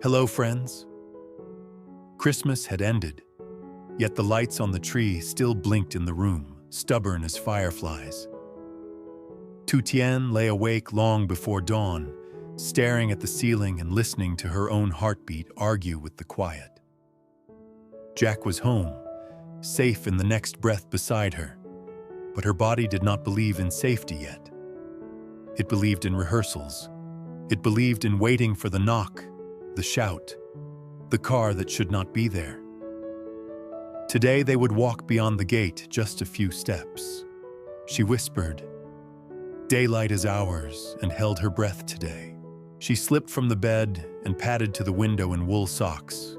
Hello, friends. Christmas had ended, yet the lights on the tree still blinked in the room, stubborn as fireflies. Tu Tien lay awake long before dawn, staring at the ceiling and listening to her own heartbeat argue with the quiet. Jack was home, safe in the next breath beside her, but her body did not believe in safety yet. It believed in rehearsals. It believed in waiting for the knock, the shout, the car that should not be there. Today they would walk beyond the gate just a few steps. She whispered, "Daylight is ours," and held her breath today. She slipped from the bed and padded to the window in wool socks,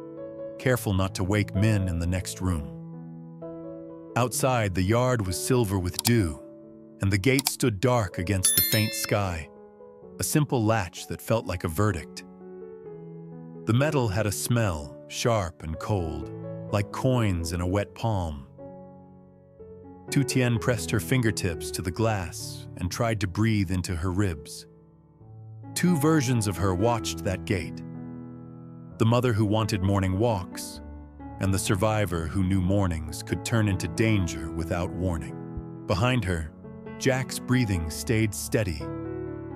careful not to wake Min in the next room. Outside, the yard was silver with dew, and the gate stood dark against the faint sky, a simple latch that felt like a verdict. The metal had a smell, sharp and cold, like coins in a wet palm. Tu Tien pressed her fingertips to the glass and tried to breathe into her ribs. Two versions of her watched that gate. The mother who wanted morning walks, and the survivor who knew mornings could turn into danger without warning. Behind her, Jack's breathing stayed steady,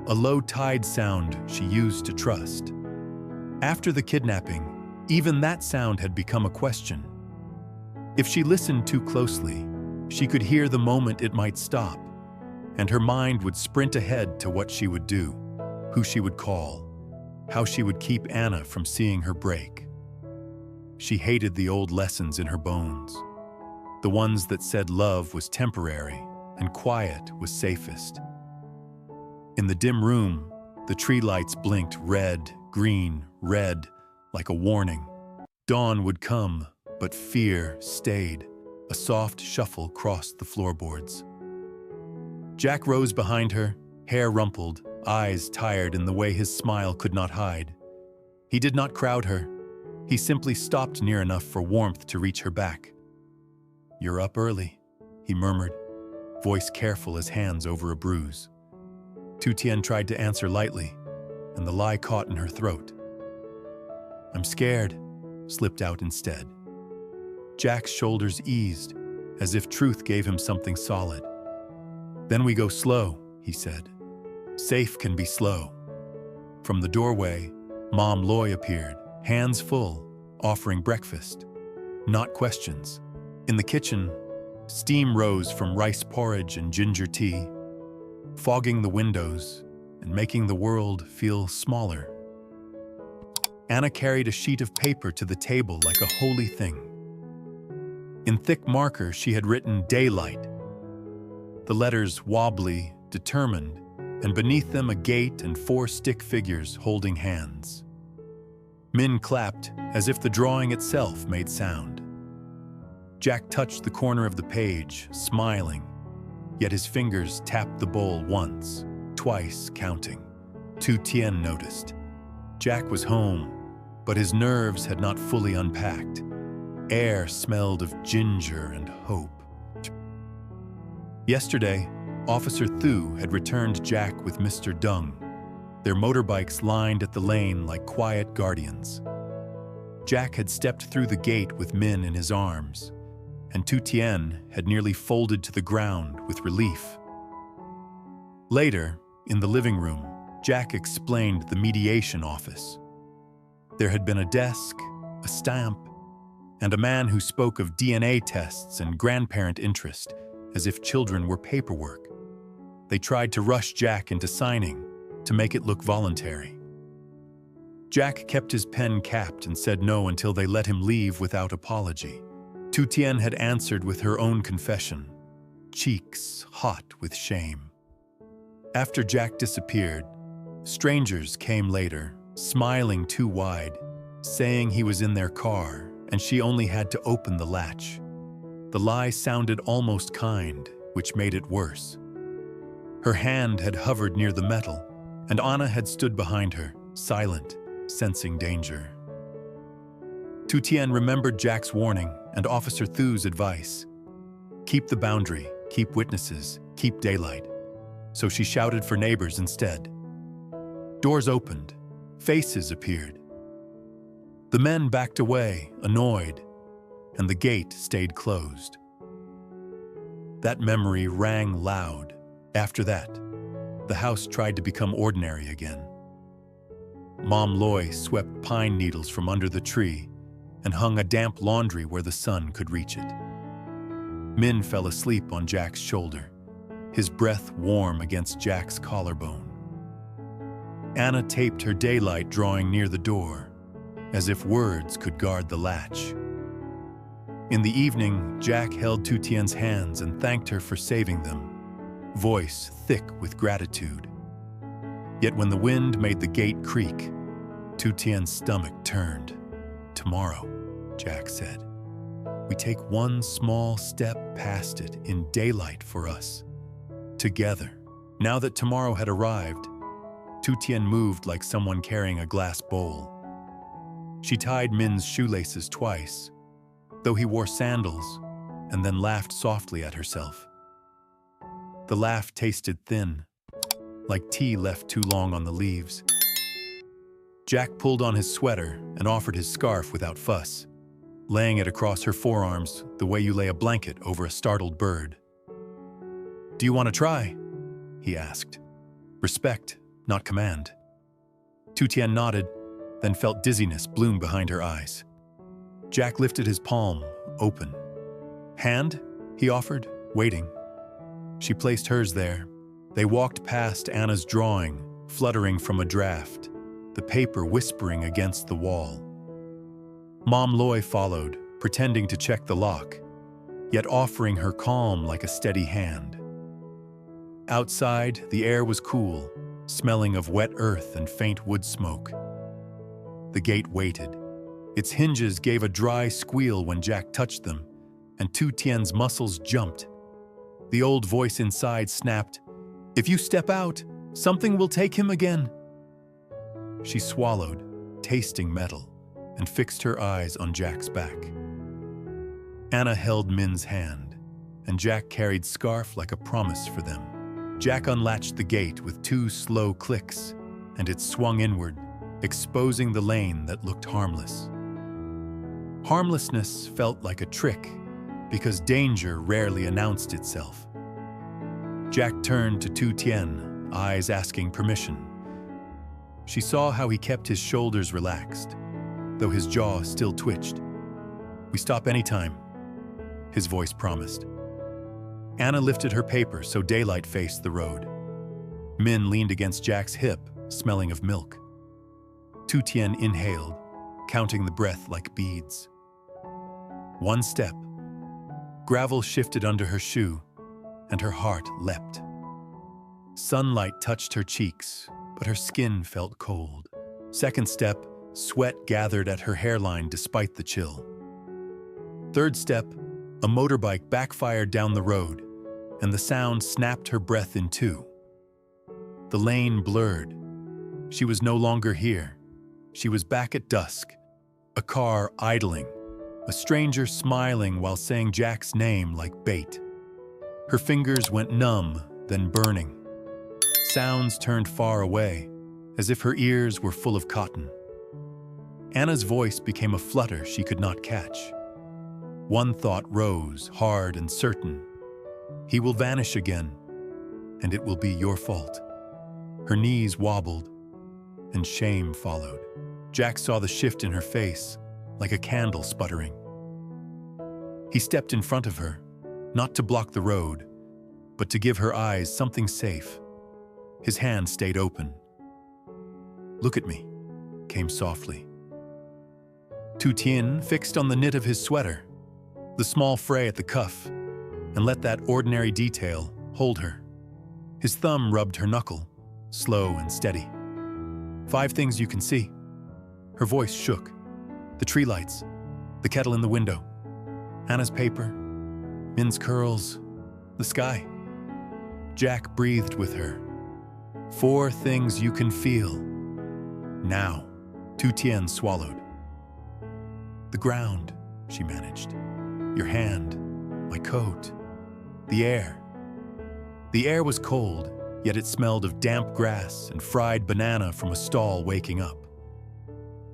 a low tide sound she used to trust. After the kidnapping, even that sound had become a question. If she listened too closely, she could hear the moment it might stop, and her mind would sprint ahead to what she would do, who she would call, how she would keep Anna from seeing her break. She hated the old lessons in her bones, the ones that said love was temporary and quiet was safest. In the dim room, the tree lights blinked red, green, red, like a warning. Dawn would come, but fear stayed. A soft shuffle crossed the floorboards. Jack rose behind her, hair rumpled, eyes tired in the way his smile could not hide. He did not crowd her. He simply stopped near enough for warmth to reach her back. "You're up early," he murmured, voice careful as hands over a bruise. Tu Tien tried to answer lightly, and the lie caught in her throat. "I'm scared," slipped out instead. Jack's shoulders eased, as if truth gave him something solid. "Then we go slow," he said. "Safe can be slow." From the doorway, Mom Loy appeared, hands full, offering breakfast. Not questions. In the kitchen, steam rose from rice porridge and ginger tea, fogging the windows and making the world feel smaller. Anna carried a sheet of paper to the table like a holy thing. In thick marker, she had written "Daylight." The letters wobbly, determined, and beneath them a gate and 4 stick figures holding hands. Min clapped as if the drawing itself made sound. Jack touched the corner of the page, smiling, yet his fingers tapped the bowl once, twice counting. Tu Tien noticed. Jack was home, but his nerves had not fully unpacked. Air smelled of ginger and hope. Yesterday, Officer Thu had returned Jack with Mr. Dung, their motorbikes lined at the lane like quiet guardians. Jack had stepped through the gate with Min in his arms, and Tu Tien had nearly folded to the ground with relief. Later, in the living room, Jack explained the mediation office. There had been a desk, a stamp, and a man who spoke of DNA tests and grandparent interest as if children were paperwork. They tried to rush Jack into signing, to make it look voluntary. Jack kept his pen capped and said no until they let him leave without apology. Tu Tien had answered with her own confession, cheeks hot with shame. After Jack disappeared, strangers came later, smiling too wide, saying he was in their car and she only had to open the latch. The lie sounded almost kind, which made it worse. Her hand had hovered near the metal, and Anna had stood behind her, silent, sensing danger. Tu Tien remembered Jack's warning and Officer Thu's advice. Keep the boundary, keep witnesses, keep daylight. So she shouted for neighbors instead. Doors opened. Faces appeared. The men backed away, annoyed, and the gate stayed closed. That memory rang loud. After that, the house tried to become ordinary again. Mom Loy swept pine needles from under the tree and hung a damp laundry where the sun could reach it. Min fell asleep on Jack's shoulder, his breath warm against Jack's collarbone. Anna taped her daylight drawing near the door, as if words could guard the latch. In the evening, Jack held Tu Tien's hands and thanked her for saving them, voice thick with gratitude. Yet when the wind made the gate creak, Tu Tien's stomach turned. "Tomorrow," Jack said, "we take one small step past it in daylight for us, together." Now that tomorrow had arrived, Tu Tien moved like someone carrying a glass bowl. She tied Min's shoelaces twice, though he wore sandals, and then laughed softly at herself. The laugh tasted thin, like tea left too long on the leaves. Jack pulled on his sweater and offered his scarf without fuss, laying it across her forearms the way you lay a blanket over a startled bird. "Do you want to try?" he asked. Respect, not command. Tu Tien nodded, then felt dizziness bloom behind her eyes. Jack lifted his palm, open. "Hand?" he offered, waiting. She placed hers there. They walked past Anna's drawing, fluttering from a draft, the paper whispering against the wall. Mom Loy followed, pretending to check the lock, yet offering her calm like a steady hand. Outside, the air was cool, smelling of wet earth and faint wood smoke. The gate waited. Its hinges gave a dry squeal when Jack touched them, and Tu Tien's muscles jumped. The old voice inside snapped, "If you step out, something will take him again." She swallowed, tasting metal, and fixed her eyes on Jack's back. Anna held Min's hand, and Jack carried scarf like a promise for them. Jack unlatched the gate with 2 slow clicks, and it swung inward, exposing the lane that looked harmless. Harmlessness felt like a trick, because danger rarely announced itself. Jack turned to Tu Tien, eyes asking permission. She saw how he kept his shoulders relaxed, though his jaw still twitched. "We stop anytime," his voice promised. Anna lifted her paper so daylight faced the road. Min leaned against Jack's hip, smelling of milk. Tu Tien inhaled, counting the breath like beads. One step. Gravel shifted under her shoe, and her heart leapt. Sunlight touched her cheeks, but her skin felt cold. Second step, sweat gathered at her hairline despite the chill. Third step, a motorbike backfired down the road, and the sound snapped her breath in two. The lane blurred. She was no longer here. She was back at dusk, a car idling, a stranger smiling while saying Jack's name like bait. Her fingers went numb, then burning. Sounds turned far away, as if her ears were full of cotton. Anna's voice became a flutter she could not catch. One thought rose, hard and certain. He will vanish again, and it will be your fault. Her knees wobbled, and shame followed. Jack saw the shift in her face, like a candle sputtering. He stepped in front of her, not to block the road, but to give her eyes something safe. His hand stayed open. "Look at me," came softly. Tu Tien fixed on the knit of his sweater, the small fray at the cuff, and let that ordinary detail hold her. His thumb rubbed her knuckle, slow and steady. "5 things you can see." Her voice shook. The tree lights, the kettle in the window, Anna's paper, Min's curls, the sky. Jack breathed with her. 4 things you can feel. Now, Tu Tien swallowed. "The ground," she managed. "Your hand, my coat, the air." The air was cold, yet it smelled of damp grass and fried banana from a stall waking up.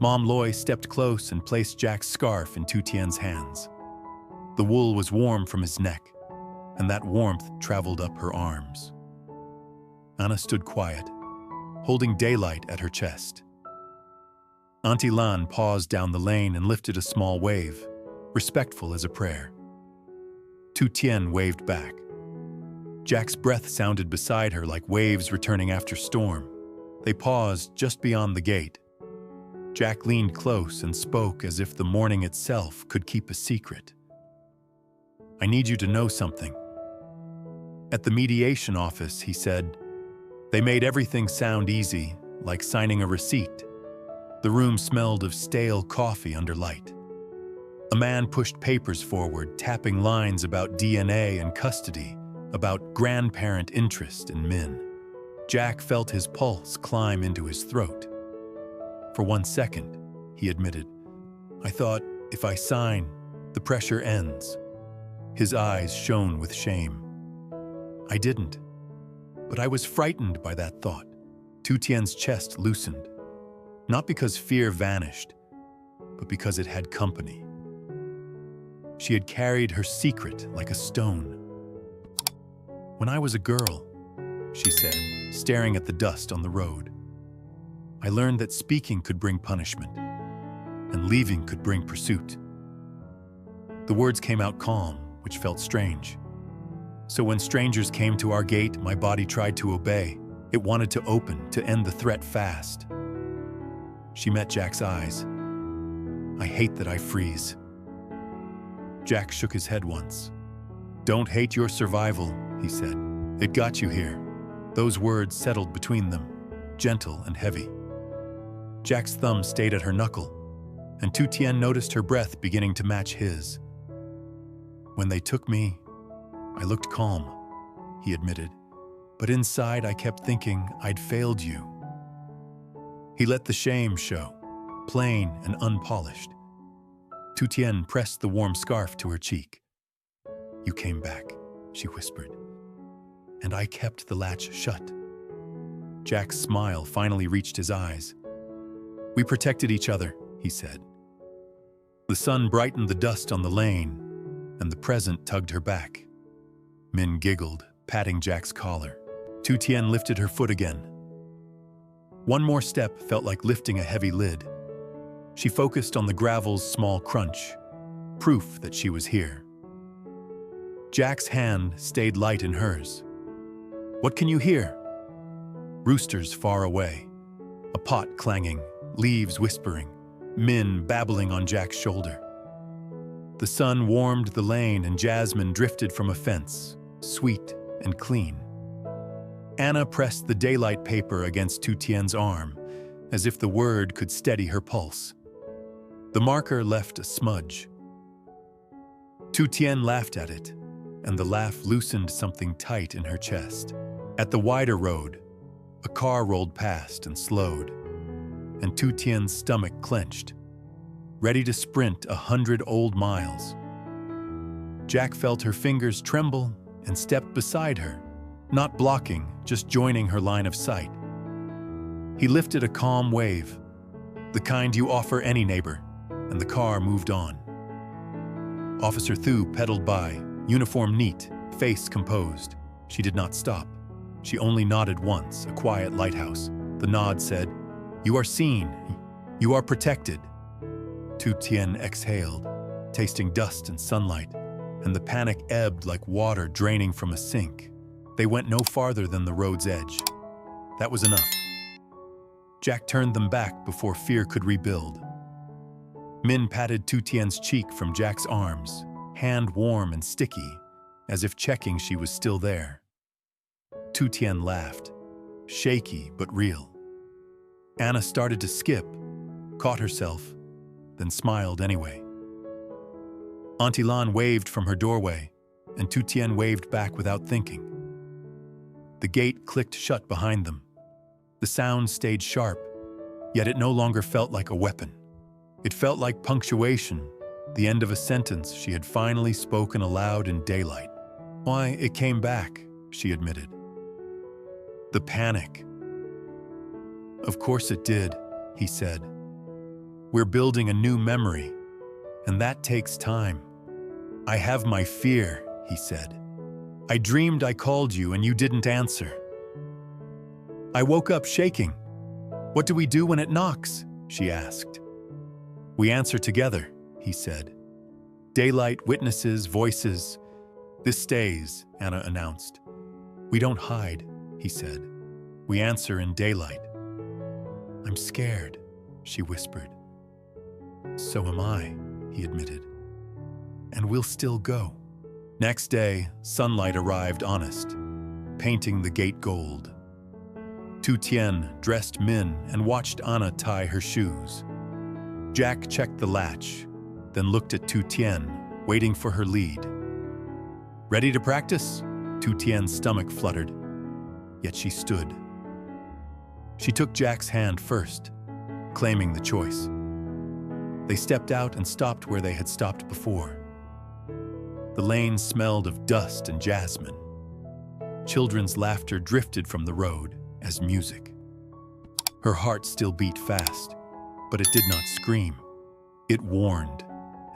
Mom Loy stepped close and placed Jack's scarf in Tu Tien's hands. The wool was warm from his neck, and that warmth traveled up her arms. Anna stood quiet, holding daylight at her chest. Auntie Lan paused down the lane and lifted a small wave, respectful as a prayer. Tu Tien waved back. Jack's breath sounded beside her like waves returning after storm. They paused just beyond the gate. Jack leaned close and spoke as if the morning itself could keep a secret. "I need you to know something." At the mediation office, he said, "They made everything sound easy, like signing a receipt." The room smelled of stale coffee under light. A man pushed papers forward, tapping lines about DNA and custody, about grandparent interest in Min. Jack felt his pulse climb into his throat. "For 1 second," he admitted, "I thought, if I sign, the pressure ends." His eyes shone with shame. "I didn't, but I was frightened by that thought." Tu Tien's chest loosened, not because fear vanished, but because it had company. She had carried her secret like a stone. "When I was a girl," she said, staring at the dust on the road, "I learned that speaking could bring punishment, and leaving could bring pursuit." The words came out calm, which felt strange. "So when strangers came to our gate, my body tried to obey. It wanted to open, to end the threat fast." She met Jack's eyes. "I hate that I freeze." Jack shook his head once. "Don't hate your survival," he said. "It got you here." Those words settled between them, gentle and heavy. Jack's thumb stayed at her knuckle, and Tu Tien noticed her breath beginning to match his. "When they took me, I looked calm," he admitted, "but inside I kept thinking I'd failed you." He let the shame show, plain and unpolished. Tu Tien pressed the warm scarf to her cheek. "You came back," she whispered, "and I kept the latch shut." Jack's smile finally reached his eyes. "We protected each other," he said. The sun brightened the dust on the lane, and the present tugged her back. Min giggled, patting Jack's collar. Tu Tien lifted her foot again. One more step felt like lifting a heavy lid. She focused on the gravel's small crunch, proof that she was here. Jack's hand stayed light in hers. "What can you hear?" Roosters far away, a pot clanging, leaves whispering, Min babbling on Jack's shoulder. The sun warmed the lane and jasmine drifted from a fence, sweet and clean. Anna pressed the daylight paper against Tu Tien's arm, as if the word could steady her pulse. The marker left a smudge. Tu Tien laughed at it, and the laugh loosened something tight in her chest. At the wider road, a car rolled past and slowed, and Tu Tien's stomach clenched, ready to sprint 100 old miles. Jack felt her fingers tremble and stepped beside her, not blocking, just joining her line of sight. He lifted a calm wave, the kind you offer any neighbor, and the car moved on. Officer Thu pedaled by, uniform neat, face composed. She did not stop. She only nodded once, a quiet lighthouse. The nod said, "You are seen. You are protected." Tu Tien exhaled, tasting dust and sunlight, and the panic ebbed like water draining from a sink. They went no farther than the road's edge. That was enough. Jack turned them back before fear could rebuild. Min patted Tu Tien's cheek from Jack's arms, hand warm and sticky, as if checking she was still there. Tu Tien laughed, shaky but real. Anna started to skip, caught herself, then smiled anyway. Auntie Lan waved from her doorway, and Tu Tien waved back without thinking. The gate clicked shut behind them. The sound stayed sharp, yet it no longer felt like a weapon. It felt like punctuation, the end of a sentence she had finally spoken aloud in daylight. "Why, it came back," she admitted. "The panic." "Of course it did," he said. We're building a new memory, and that takes time. I have my fear, he said. I dreamed I called you and you didn't answer. I woke up shaking. What do we do when it knocks? She asked. We answer together, he said. Daylight, witnesses, voices. This stays, Anna announced. We don't hide, he said. We answer in daylight. I'm scared, she whispered. So am I, he admitted. And we'll still go. Next day, sunlight arrived honest, painting the gate gold. Tu Tien dressed Min and watched Anna tie her shoes. Jack checked the latch, then looked at Tu Tien, waiting for her lead. Ready to practice? Tu Tien's stomach fluttered, yet she stood. She took Jack's hand first, claiming the choice. They stepped out and stopped where they had stopped before. The lane smelled of dust and jasmine. Children's laughter drifted from the road as music. Her heart still beat fast, but it did not scream. It warned,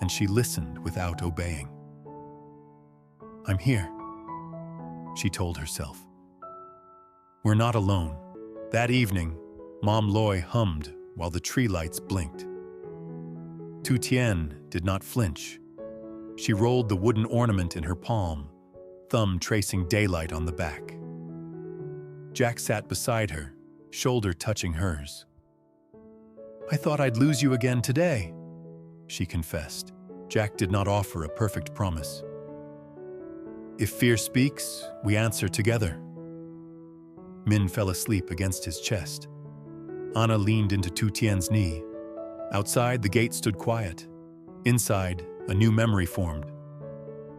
and she listened without obeying. I'm here, she told herself. We're not alone. That evening, Mom Loy hummed while the tree lights blinked. Tu Tien did not flinch. She rolled the wooden ornament in her palm, thumb tracing daylight on the back. Jack sat beside her, shoulder touching hers. I thought I'd lose you again today, she confessed. Jack did not offer a perfect promise. If fear speaks, we answer together. Min fell asleep against his chest. Anna leaned into Tu Tien's knee. Outside, the gate stood quiet. Inside, a new memory formed.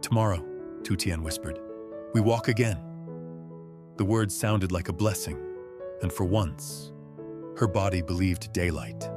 Tomorrow, Tu Tien whispered, we walk again. The words sounded like a blessing, and for once, her body believed daylight.